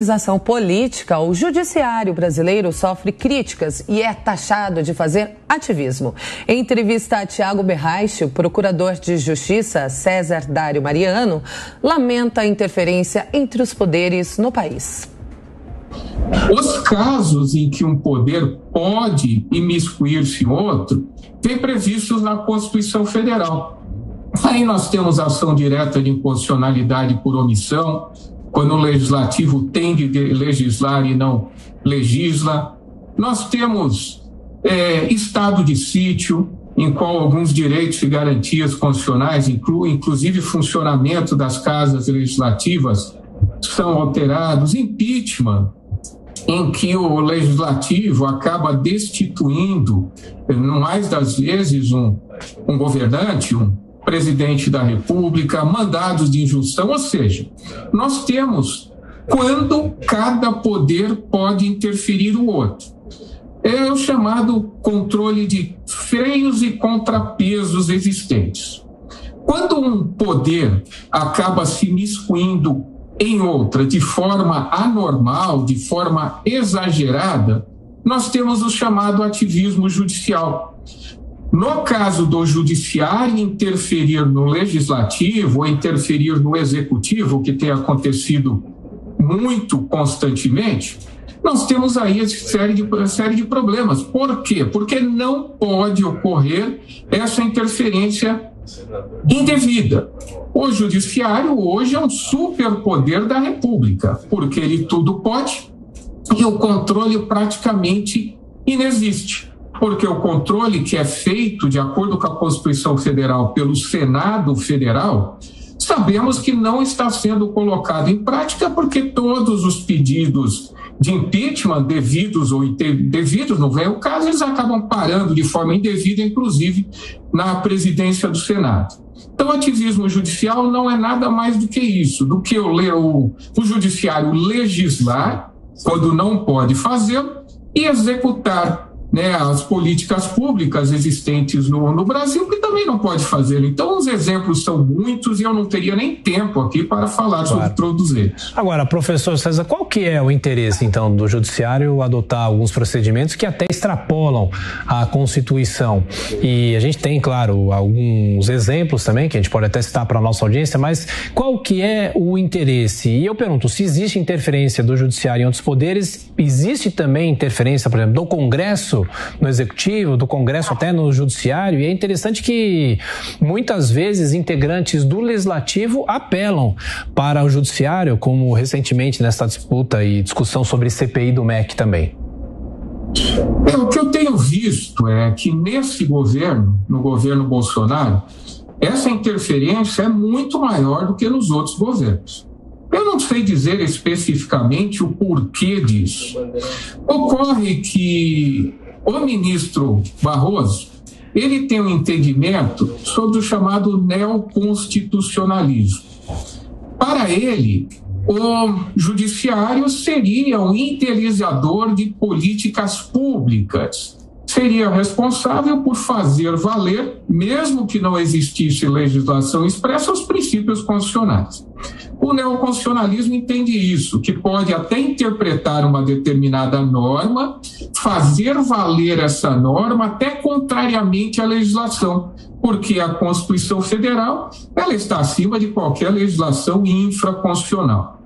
Organização política, o judiciário brasileiro sofre críticas e é taxado de fazer ativismo. Em entrevista a Tiago Berraich, o procurador de Justiça, César Dário Mariano, lamenta a interferência entre os poderes no país. Os casos em que um poder pode imiscuir-se em outro, vêm previstos na Constituição Federal. Aí nós temos ação direta de inconstitucionalidade por omissão, quando o legislativo tem de legislar e não legisla. Nós temos estado de sítio, em qual alguns direitos e garantias constitucionais, inclusive funcionamento das casas legislativas, são alterados. Impeachment, em que o legislativo acaba destituindo, mais das vezes, um governante, um presidente da República, mandados de injunção, ou seja, nós temos quando cada poder pode interferir o outro. É o chamado controle de freios e contrapesos existentes. Quando um poder acaba se imiscuindo em outra de forma anormal, de forma exagerada, nós temos o chamado ativismo judicial. No caso do judiciário interferir no legislativo ou interferir no executivo, que tem acontecido muito constantemente, nós temos aí essa série de problemas. Por quê? Porque não pode ocorrer essa interferência indevida. O judiciário hoje é um superpoder da República, porque ele tudo pode e o controle praticamente inexiste. Porque o controle que é feito, de acordo com a Constituição Federal, pelo Senado Federal, sabemos que não está sendo colocado em prática porque todos os pedidos de impeachment, devidos ou indevidos, não vem o caso, eles acabam parando de forma indevida, inclusive na presidência do Senado. Então, o ativismo judicial não é nada mais do que isso, do que o judiciário legislar, quando não pode fazê-lo, e executar as políticas públicas existentes no Brasil, que também não pode fazê-lo. Então, os exemplos são muitos e eu não teria nem tempo aqui para falar sobre todos eles. Agora, professor César, qual que é o interesse, então, do judiciário adotar alguns procedimentos que até extrapolam a Constituição? E a gente tem, claro, alguns exemplos também, que a gente pode até citar para a nossa audiência, mas qual que é o interesse? E eu pergunto, se existe interferência do judiciário em outros poderes, existe também interferência, por exemplo, do Congresso no Executivo, do Congresso até no Judiciário, e é interessante que muitas vezes integrantes do Legislativo apelam para o Judiciário, como recentemente nessa disputa e discussão sobre CPI do MEC também. O que eu tenho visto é que nesse governo, no governo Bolsonaro, essa interferência é muito maior do que nos outros governos. Eu não sei dizer especificamente o porquê disso. Ocorre que o ministro Barroso, ele tem um entendimento sobre o chamado neoconstitucionalismo. Para ele, o judiciário seria um idealizador de políticas públicas, seria responsável por fazer valer, mesmo que não existisse legislação expressa, os princípios constitucionais. O neoconstitucionalismo entende isso, que pode até interpretar uma determinada norma, fazer valer essa norma até contrariamente à legislação, porque a Constituição Federal ela está acima de qualquer legislação infraconstitucional.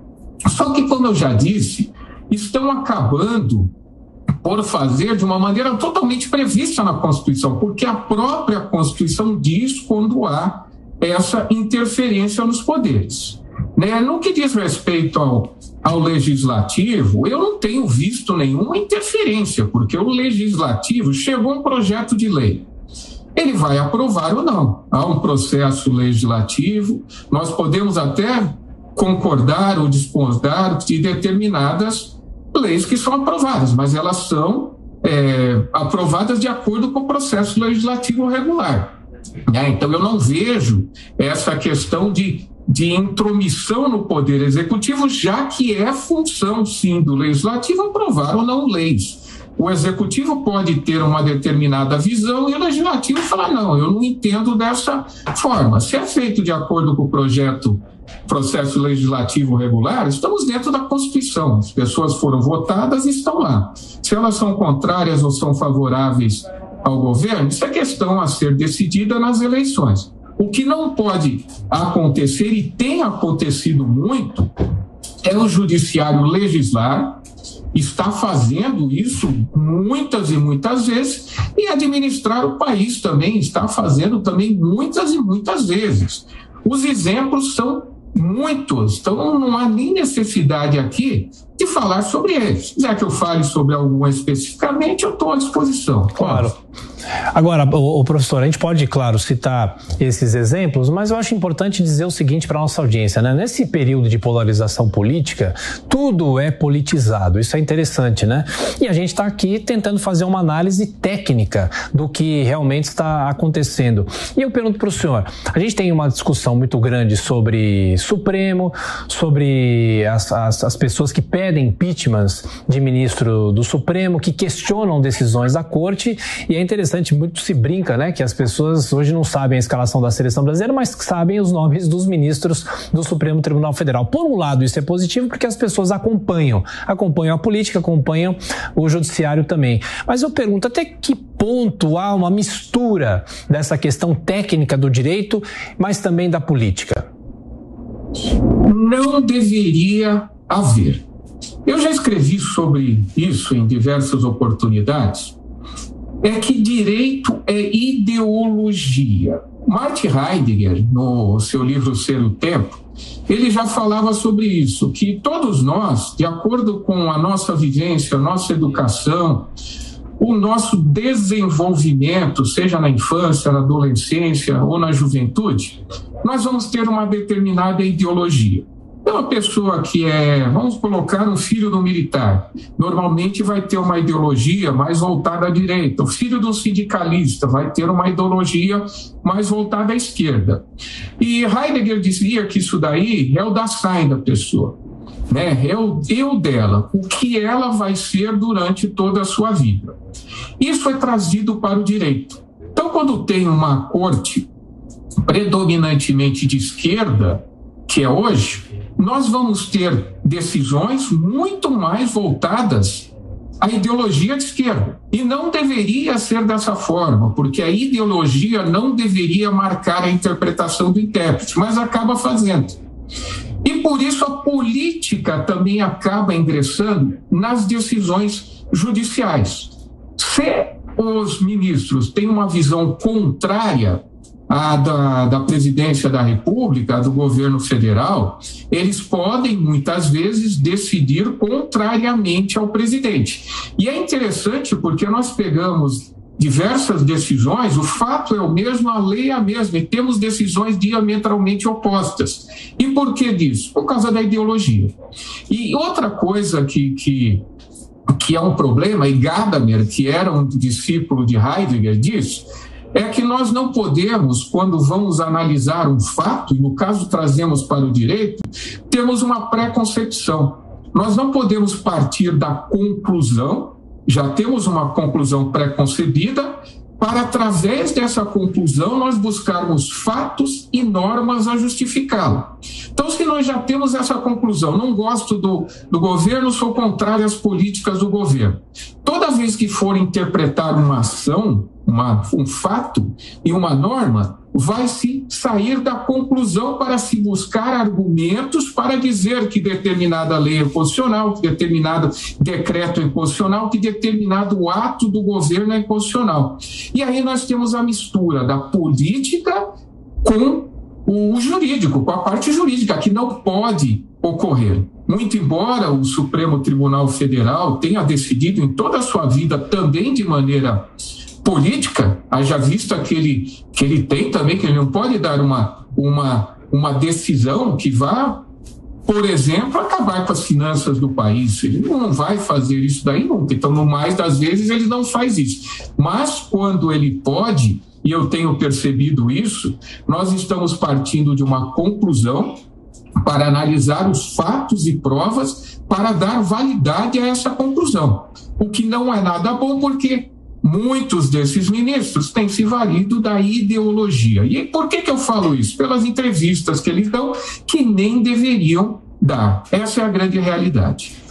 Só que, como eu já disse, estão acabando por fazer de uma maneira totalmente prevista na Constituição, porque a própria Constituição diz quando há essa interferência nos poderes. No que diz respeito ao legislativo, eu não tenho visto nenhuma interferência, porque o legislativo chegou um projeto de lei. Ele vai aprovar ou não. Há um processo legislativo, nós podemos até concordar ou discordar de determinadas leis que são aprovadas, mas elas são aprovadas de acordo com o processo legislativo regular. Então, eu não vejo essa questão de intromissão no poder executivo, já que é função, sim, do legislativo aprovar ou não leis. O executivo pode ter uma determinada visão e o legislativo falar, não, eu não entendo dessa forma. Se é feito de acordo com o projeto processo legislativo regular, estamos dentro da Constituição. As pessoas foram votadas e estão lá. Se elas são contrárias ou são favoráveis ao governo, isso é questão a ser decidida nas eleições. O que não pode acontecer, e tem acontecido muito, é o judiciário legislar, está fazendo isso muitas e muitas vezes, e administrar o país também está fazendo também muitas e muitas vezes. Os exemplos são muitos, então não há nem necessidade aqui de falar sobre eles. Se quiser que eu fale sobre algum especificamente, eu estou à disposição. Claro. Agora, o professor, a gente pode, claro, citar esses exemplos, mas eu acho importante dizer o seguinte para a nossa audiência, né? Nesse período de polarização política, tudo é politizado, isso é interessante, né? E a gente está aqui tentando fazer uma análise técnica do que realmente está acontecendo. E eu pergunto para o senhor, a gente tem uma discussão muito grande sobre Supremo, sobre as pessoas que pedem impeachments de ministro do Supremo, que questionam decisões da Corte, e é interessante, muito se brinca, né, que as pessoas hoje não sabem a escalação da seleção brasileira, mas sabem os nomes dos ministros do Supremo Tribunal Federal. Por um lado, isso é positivo porque as pessoas acompanham a política, acompanham o judiciário também. Mas eu pergunto, até que ponto há uma mistura dessa questão técnica do direito, mas também da política? Não deveria haver. Eu já escrevi sobre isso em diversas oportunidades. É que direito é ideologia. Martin Heidegger, no seu livro Ser o Tempo, ele já falava sobre isso, que todos nós, de acordo com a nossa vivência, a nossa educação, o nosso desenvolvimento, seja na infância, na adolescência ou na juventude, nós vamos ter uma determinada ideologia. Então, uma pessoa que vamos colocar um filho do militar, normalmente vai ter uma ideologia mais voltada à direita. O filho do sindicalista vai ter uma ideologia mais voltada à esquerda. E Heidegger dizia que isso daí é o Dasein da pessoa, né? É o eu dela, o que ela vai ser durante toda a sua vida. Isso é trazido para o direito. Então, quando tem uma corte predominantemente de esquerda, que é hoje, nós vamos ter decisões muito mais voltadas à ideologia de esquerda. E não deveria ser dessa forma, porque a ideologia não deveria marcar a interpretação do intérprete, mas acaba fazendo. E por isso a política também acaba ingressando nas decisões judiciais. Se os ministros têm uma visão contrária da presidência da República, do governo federal, eles podem, muitas vezes, decidir contrariamente ao presidente. E é interessante porque nós pegamos diversas decisões, o fato é o mesmo, a lei é a mesma, e temos decisões diametralmente opostas. E por que disso? Por causa da ideologia. E outra coisa que é um problema, e Gadamer, que era um discípulo de Heidegger, diz, é que nós não podemos, quando vamos analisar um fato, e no caso trazemos para o direito, temos uma preconcepção. Nós não podemos partir da conclusão, já temos uma conclusão pré-concebida, para, através dessa conclusão, nós buscarmos fatos e normas a justificá-la. Então, se nós já temos essa conclusão, não gosto do governo, sou contrário às políticas do governo. Toda vez que for interpretar uma ação, um fato e uma norma, vai se sair da conclusão para se buscar argumentos para dizer que determinada lei é constitucional, que determinado decreto é constitucional, que determinado ato do governo é constitucional. E aí nós temos a mistura da política com o jurídico, com a parte jurídica, que não pode ocorrer. Muito embora o Supremo Tribunal Federal tenha decidido em toda a sua vida também de maneira política, haja vista que ele tem também, que ele não pode dar uma decisão que vá, por exemplo, acabar com as finanças do país. Ele não vai fazer isso daí nunca. Então, no mais das vezes, ele não faz isso. Mas, quando ele pode, e eu tenho percebido isso, nós estamos partindo de uma conclusão para analisar os fatos e provas para dar validade a essa conclusão. O que não é nada bom, porque muitos desses ministros têm se valido da ideologia. E por que eu falo isso? Pelas entrevistas que eles dão, que nem deveriam dar. Essa é a grande realidade.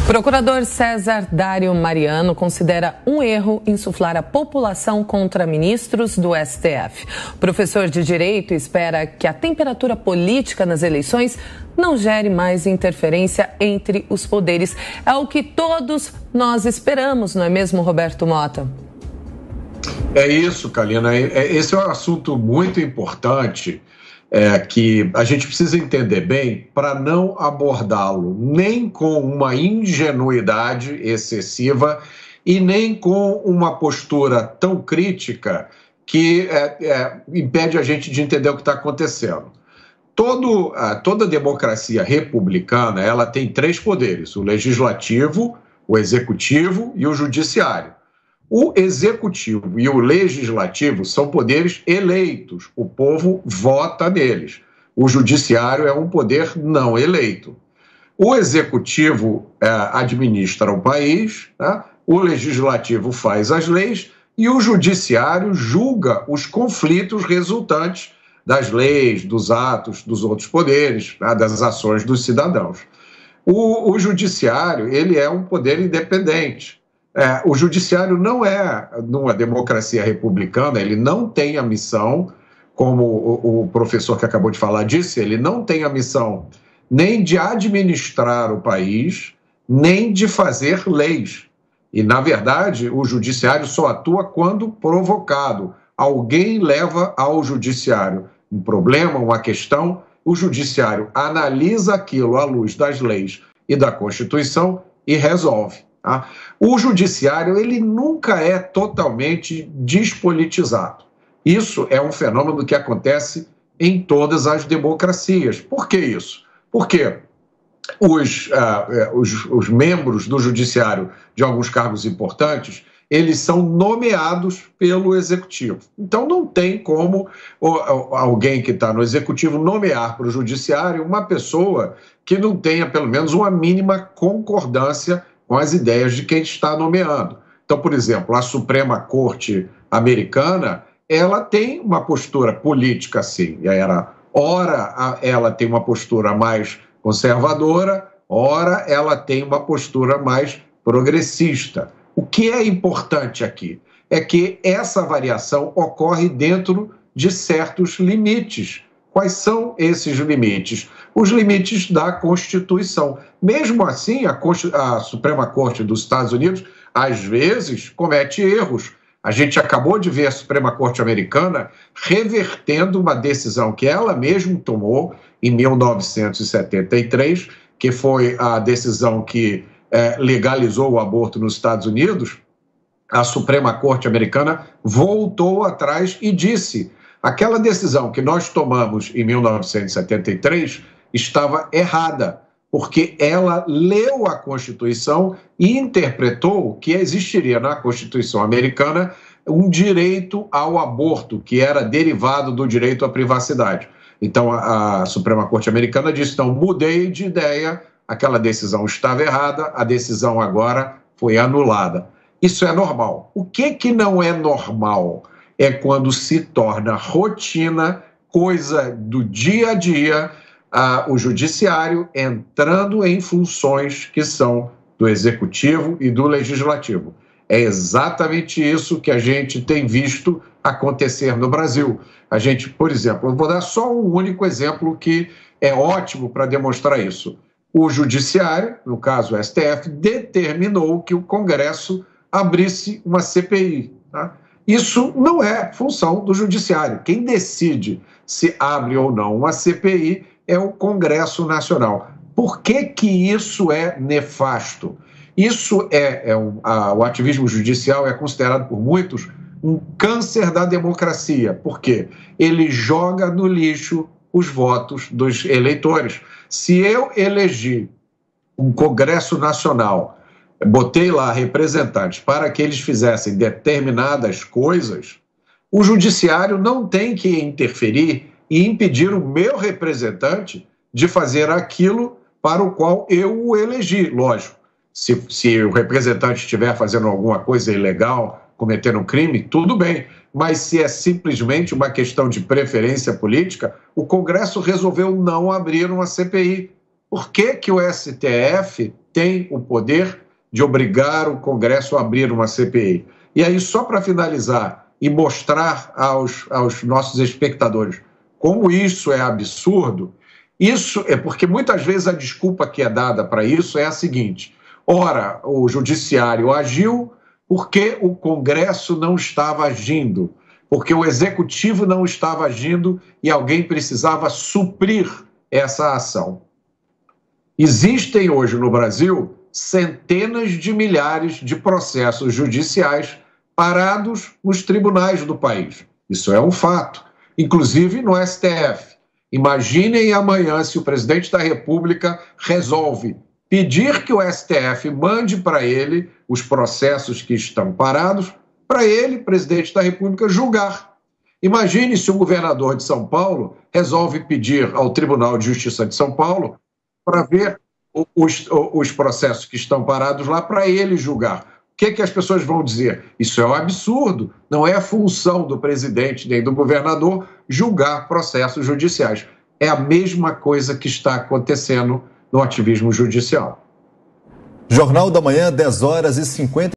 Procurador César Dário Mariano considera um erro insuflar a população contra ministros do STF. O professor de Direito espera que a temperatura política nas eleições não gere mais interferência entre os poderes. É o que todos nós esperamos, não é mesmo, Roberto Mota? É isso, Kalina. Esse é um assunto muito importante que a gente precisa entender bem para não abordá-lo nem com uma ingenuidade excessiva e nem com uma postura tão crítica que impede a gente de entender o que está acontecendo. Toda democracia republicana, ela tem três poderes: o legislativo, o executivo e o judiciário. O executivo e o legislativo são poderes eleitos, o povo vota neles. O judiciário é um poder não eleito. O executivo administra o país, né? O legislativo faz as leis e o judiciário julga os conflitos resultantes das leis, dos atos dos outros poderes, né? Das ações dos cidadãos. O judiciário, ele é um poder independente. O judiciário não é, numa democracia republicana, ele não tem a missão, como o professor que acabou de falar disse, ele não tem a missão nem de administrar o país, nem de fazer leis. E, na verdade, o judiciário só atua quando provocado. Alguém leva ao judiciário um problema, uma questão, o judiciário analisa aquilo à luz das leis e da Constituição e resolve. Tá? O judiciário, ele nunca é totalmente despolitizado. Isso é um fenômeno que acontece em todas as democracias. Por que isso? Porque os membros do judiciário de alguns cargos importantes, eles são nomeados pelo executivo. Então não tem como alguém que está no executivo nomear para o judiciário uma pessoa que não tenha pelo menos uma mínima concordância com as ideias de quem está nomeando. Então, por exemplo, a Suprema Corte americana, ela tem uma postura política assim. Ora ela tem uma postura mais conservadora, ora ela tem uma postura mais progressista. O que é importante aqui é que essa variação ocorre dentro de certos limites. Quais são esses limites? Os limites da Constituição. Mesmo assim, a Suprema Corte dos Estados Unidos, às vezes, comete erros. A gente acabou de ver a Suprema Corte americana revertendo uma decisão que ela mesma tomou em 1973, que foi a decisão que legalizou o aborto nos Estados Unidos. A Suprema Corte americana voltou atrás e disse: aquela decisão que nós tomamos em 1973 estava errada, porque ela leu a Constituição e interpretou que existiria na Constituição americana um direito ao aborto, que era derivado do direito à privacidade. Então, a Suprema Corte americana disse: então, mudei de ideia, aquela decisão estava errada, a decisão agora foi anulada. Isso é normal. O que não é normal é quando se torna rotina, coisa do dia a dia, o judiciário entrando em funções que são do executivo e do legislativo. É exatamente isso que a gente tem visto acontecer no Brasil. A gente, por exemplo, eu vou dar só um único exemplo que é ótimo para demonstrar isso. O judiciário, no caso o STF, determinou que o Congresso abrisse uma CPI, tá? Isso não é função do judiciário. Quem decide se abre ou não uma CPI é o Congresso Nacional. Por que isso é nefasto? Isso o ativismo judicial é considerado por muitos um câncer da democracia, porque ele joga no lixo os votos dos eleitores. Se eu elegi um Congresso Nacional, botei lá representantes para que eles fizessem determinadas coisas, o judiciário não tem que interferir e impedir o meu representante de fazer aquilo para o qual eu o elegi, lógico. Se o representante estiver fazendo alguma coisa ilegal, cometendo um crime, tudo bem. Mas se é simplesmente uma questão de preferência política, o Congresso resolveu não abrir uma CPI. Por que que o STF tem o poder de obrigar o Congresso a abrir uma CPI? E aí, só para finalizar e mostrar aos nossos espectadores como isso é absurdo, isso é porque muitas vezes a desculpa que é dada para isso é a seguinte: ora, o Judiciário agiu porque o Congresso não estava agindo, porque o Executivo não estava agindo e alguém precisava suprir essa ação. Existem hoje no Brasil centenas de milhares de processos judiciais parados nos tribunais do país. Isso é um fato, inclusive no STF. Imaginem amanhã se o presidente da República resolve pedir que o STF mande para ele os processos que estão parados, para ele, presidente da República, julgar. Imagine se o governador de São Paulo resolve pedir ao Tribunal de Justiça de São Paulo para ver os processos que estão parados lá para ele julgar. O que as pessoas vão dizer? Isso é um absurdo, não é a função do presidente nem do governador julgar processos judiciais. É a mesma coisa que está acontecendo no ativismo judicial. Jornal da Manhã, 10h50.